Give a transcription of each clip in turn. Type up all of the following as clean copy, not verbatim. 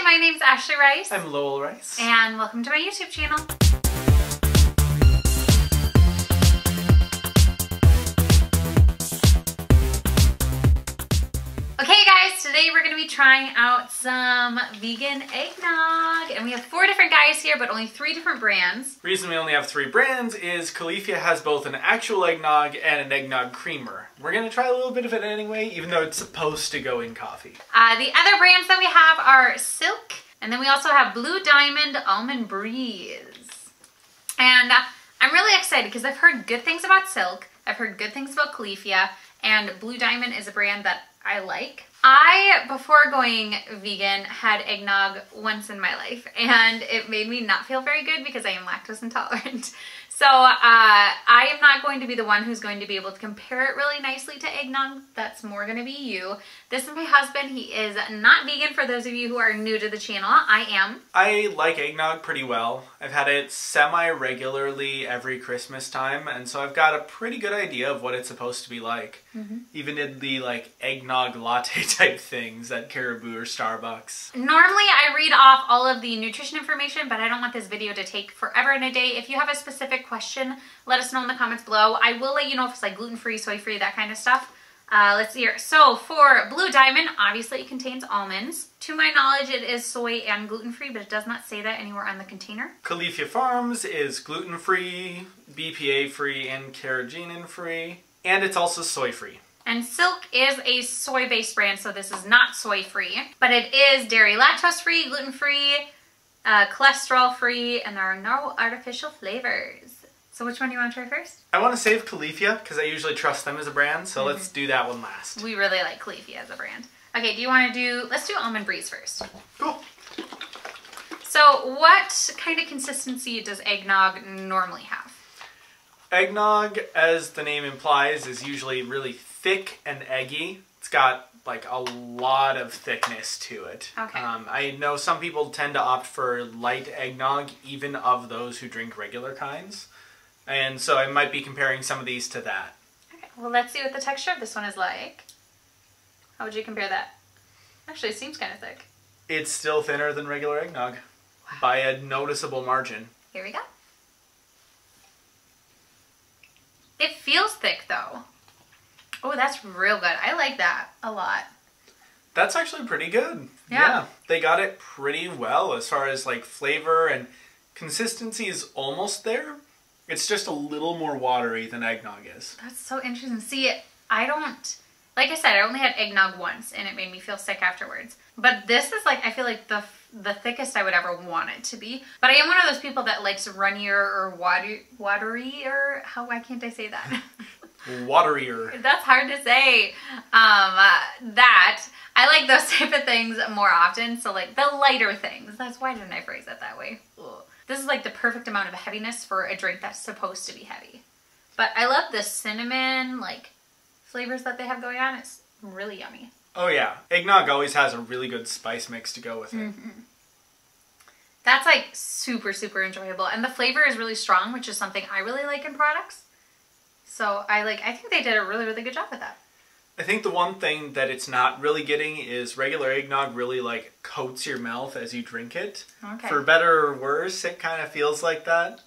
my name's Ashley Rice. I'm Lowell Rice. And welcome to my YouTube channel. Okay guys, today we're going to be trying out some vegan eggnog. And we have 4 different guys here, but only 3 different brands. The reason we only have 3 brands is Califia has both an actual eggnog and an eggnog creamer. We're going to try a little bit of it anyway, even though it's supposed to go in coffee. The other brands that we have are Silk, and then we also have Blue Diamond Almond Breeze. And I'm really excited because I've heard good things about Silk, I've heard good things about Califia, and Blue Diamond is a brand that I like. I, before going vegan, had eggnog once in my life, and it made me not feel very good because I am lactose intolerant. So I am not going to be the one who's going to be able to compare it really nicely to eggnog. That's more going to be you. This is my husband. He is not vegan, for those of you who are new to the channel. I am. I like eggnog pretty well. I've had it semi-regularly every Christmas time, and so I've got a pretty good idea of what it's supposed to be like. Even in the like eggnog latte type things at Caribou or Starbucks. Normally I read off all of the nutrition information, but I don't want this video to take forever and a day. If you have a specific question, let us know in the comments below. I will let you know if it's like gluten-free, soy-free, that kind of stuff. Let's see here. So for Blue Diamond, obviously it contains almonds. To my knowledge, it is soy and gluten-free, but it does not say that anywhere on the container. Califia Farms is gluten-free, BPA-free, and carrageenan-free, and it's also soy-free. And Silk is a soy-based brand, so this is not soy-free, but it is dairy lactose-free, gluten-free, cholesterol-free, and there are no artificial flavors. So which one do you want to try first? I want to save Califia because I usually trust them as a brand, so let's do that one last. We really like Califia as a brand. Okay, do you want to do, let's do Almond Breeze first. Cool. So what kind of consistency does eggnog normally have? Eggnog, as the name implies, is usually really thick and eggy. It's got like a lot of thickness to it. Okay. I know some people tend to opt for light eggnog, even of those who drink regular kinds. And so I might be comparing some of these to that. Okay, well let's see what the texture of this one is like. How would you compare that? Actually, it seems kind of thick. It's still thinner than regular eggnog by a noticeable margin. Here we go. It feels thick though. Oh, that's real good. I like that a lot. That's actually pretty good. Yeah. They got it pretty well as far as like flavor, and consistency is almost there. It's just a little more watery than eggnog is. That's so interesting. See, I don't, like I said, I only had eggnog once and it made me feel sick afterwards. But this is like, I feel like the thickest I would ever want it to be. But I am one of those people that likes runnier or watery, or why can't I say that? Waterier. That's hard to say. I like those type of things more often. So like the lighter things. Why didn't I phrase it that way? Ugh. This is like the perfect amount of heaviness for a drink that's supposed to be heavy. But I love the cinnamon like flavors that they have going on. It's really yummy. Oh yeah. Eggnog always has a really good spice mix to go with it. That's like super, super enjoyable. And the flavor is really strong, which is something I really like in products. So I think they did a really, really good job with that. I think the one thing that it's not really getting is regular eggnog really like coats your mouth as you drink it. Okay. For better or worse, it kind of feels like that.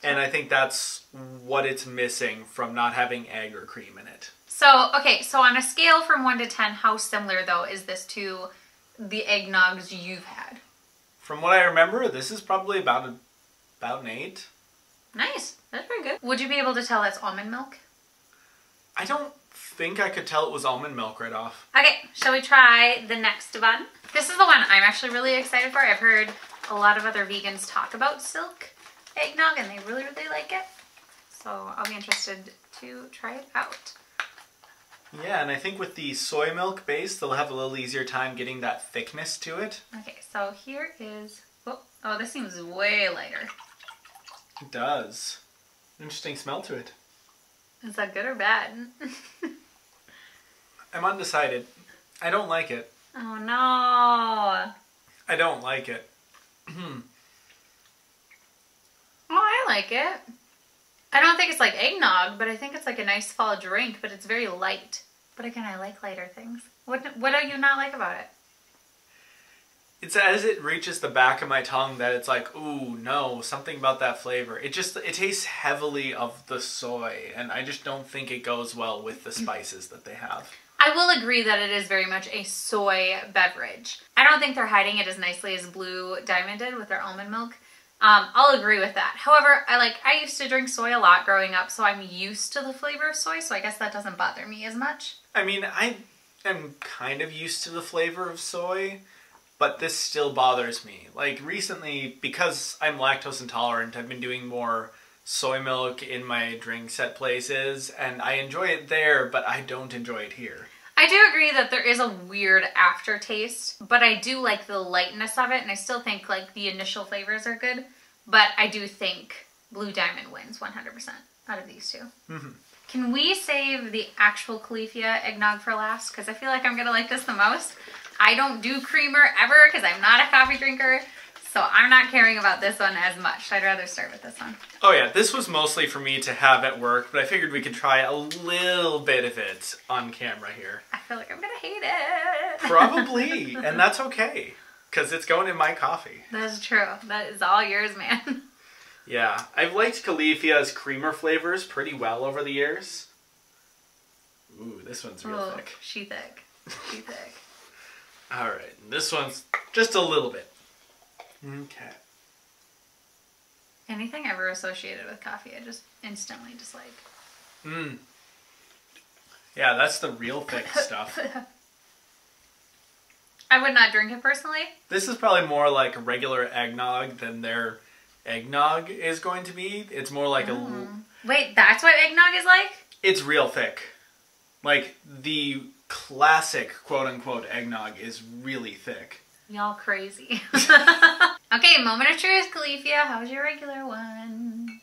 And I think that's what it's missing from not having egg or cream in it. So, okay, so on a scale from 1 to 10, how similar though is this to the eggnogs you've had? From what I remember, this is probably about an 8. Nice. That's pretty good. Would you be able to tell that's almond milk? I don't think I could tell it was almond milk right off. Okay, shall we try the next one? This is the one I'm actually really excited for. I've heard a lot of other vegans talk about Silk eggnog and they really, really like it. So I'll be interested to try it out. Yeah, and I think with the soy milk base, they'll have a little easier time getting that thickness to it. Okay, so here is, oh, this seems way lighter. It does. Interesting smell to it. Is that good or bad? I'm undecided. I don't like it. Oh no. I don't like it. Oh, I like it. I don't think it's like eggnog, but I think it's like a nice fall drink, but it's very light. But again, I like lighter things. What do you not like about it? It's as it reaches the back of my tongue that it's like, ooh, no, something about that flavor. It tastes heavily of the soy, and I just don't think it goes well with the spices that they have. I will agree that it is very much a soy beverage. I don't think they're hiding it as nicely as Blue Diamond did with their almond milk. I'll agree with that. However, I used to drink soy a lot growing up, so I'm used to the flavor of soy, so I guess that doesn't bother me as much. I mean, I am kind of used to the flavor of soy, but this still bothers me. Like recently, because I'm lactose intolerant, I've been doing more soy milk in my drinks at places, and I enjoy it there, but I don't enjoy it here. I do agree that there is a weird aftertaste, but I do like the lightness of it, and I still think like the initial flavors are good, but I do think Blue Diamond wins 100% out of these two. Mm-hmm. Can we save the actual Califia eggnog for last? Because I feel like I'm going to like this the most. I don't do creamer ever because I'm not a coffee drinker, so I'm not caring about this one as much. I'd rather start with this one. Oh yeah, this was mostly for me to have at work, but I figured we could try a little bit of it on camera here. I feel like I'm going to hate it. Probably, and that's okay, because it's going in my coffee. That's true. That is all yours, man. Yeah, I've liked Califia's creamer flavors pretty well over the years. Ooh, this one's real thick. She thick. She thick. Alright, this one's just a little bit. Okay. Anything ever associated with coffee, I just instantly dislike. Yeah, that's the real thick stuff. I would not drink it personally. This is probably more like a regular eggnog than their eggnog is going to be. It's more like Wait, that's what eggnog is like? It's real thick. Like, the classic quote-unquote eggnog is really thick. Y'all crazy. Okay, moment of truth, Califia. How's your regular one?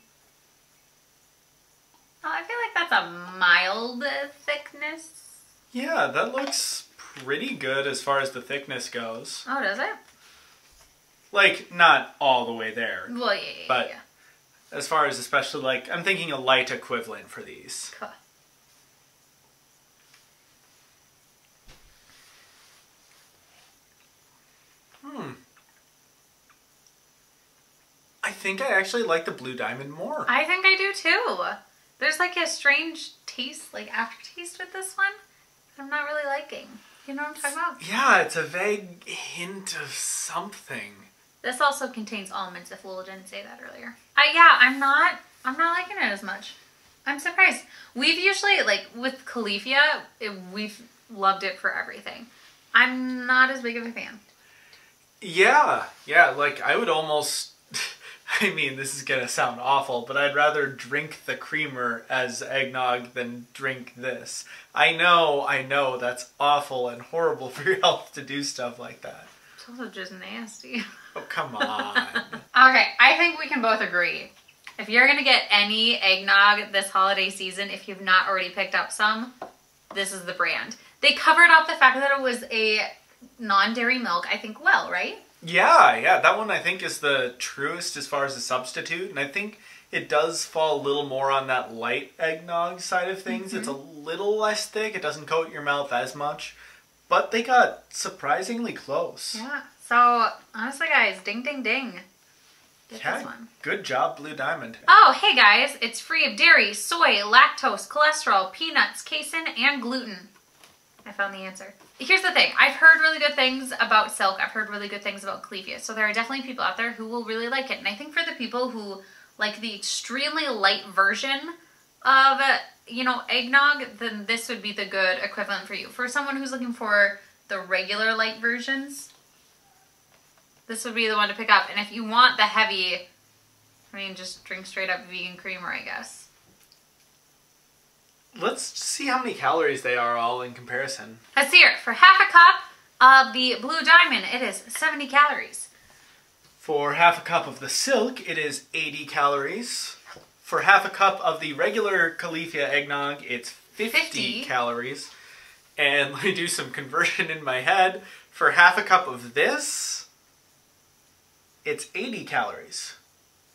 Oh, I feel like that's a mild thickness. Yeah, that looks pretty good as far as the thickness goes. Oh, does it? Like, not all the way there. Well, yeah. But as far as especially, like, I'm thinking a light equivalent for these. Cool. I think I actually like the Blue Diamond more. I think I do too. There's like a strange taste, like aftertaste with this one that I'm not really liking. You know what I'm talking about? Yeah, it's a vague hint of something. This also contains almonds, if Lowell didn't say that earlier. Yeah, I'm not liking it as much. I'm surprised. We've usually, like with Califia, we've loved it for everything. I'm not as big of a fan. Yeah, like I would almost, I mean, this is gonna sound awful, but I'd rather drink the creamer as eggnog than drink this. I know, that's awful and horrible for your health to do stuff like that. It's also just nasty. Oh, come on. Okay, I think we can both agree. If you're gonna get any eggnog this holiday season, if you've not already picked up some, this is the brand. They covered up the fact that it was a non-dairy milk, I think, well, right? Yeah, that one I think is the truest as far as a substitute, and I think it does fall a little more on that light eggnog side of things. It's a little less thick, it doesn't coat your mouth as much, but they got surprisingly close. Yeah, so honestly guys, ding ding ding. Get this one. Good job, Blue Diamond. Oh, hey guys, it's free of dairy, soy, lactose, cholesterol, peanuts, casein, and gluten. I found the answer. Here's the thing. I've heard really good things about Silk. I've heard really good things about Califia. So there are definitely people out there who will really like it. And I think for the people who like the extremely light version of, eggnog, then this would be the good equivalent for you. For someone who's looking for the regular light versions, this would be the one to pick up. And if you want the heavy, just drink straight up vegan creamer, I guess. Let's see how many calories they are all in comparison. Let's see here. For half a cup of the Blue Diamond, it is 70 calories. For half a cup of the Silk, it is 80 calories. For half a cup of the regular Califia eggnog, it's 50 calories. And let me do some conversion in my head. For half a cup of this, it's 80 calories.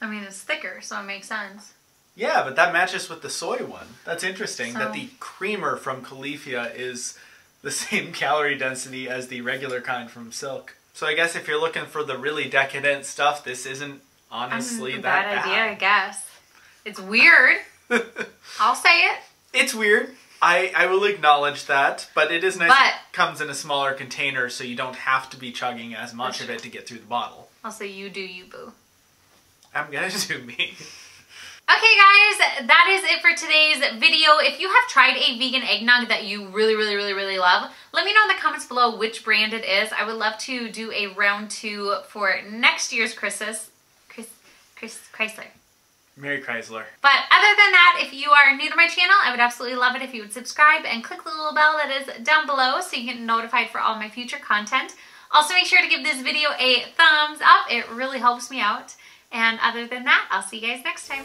It's thicker, so it makes sense. Yeah, but that matches with the soy one. That's interesting, that the creamer from Califia is the same calorie density as the regular kind from Silk. So I guess if you're looking for the really decadent stuff, this isn't honestly that bad. Bad idea, I guess. It's weird. I'll say it. It's weird. I will acknowledge that, but it is nice But it comes in a smaller container so you don't have to be chugging as much of it to get through the bottle. Also, you do you, boo. I'm gonna do me. Okay guys, that is it for today's video. If you have tried a vegan eggnog that you really love, let me know in the comments below which brand it is. I would love to do a round 2 for next year's Chrysler. Merry Chrysler. But other than that, if you are new to my channel, I would absolutely love it if you would subscribe and click the little bell that is down below so you get notified for all my future content. Also make sure to give this video a thumbs up. It really helps me out. And other than that, I'll see you guys next time.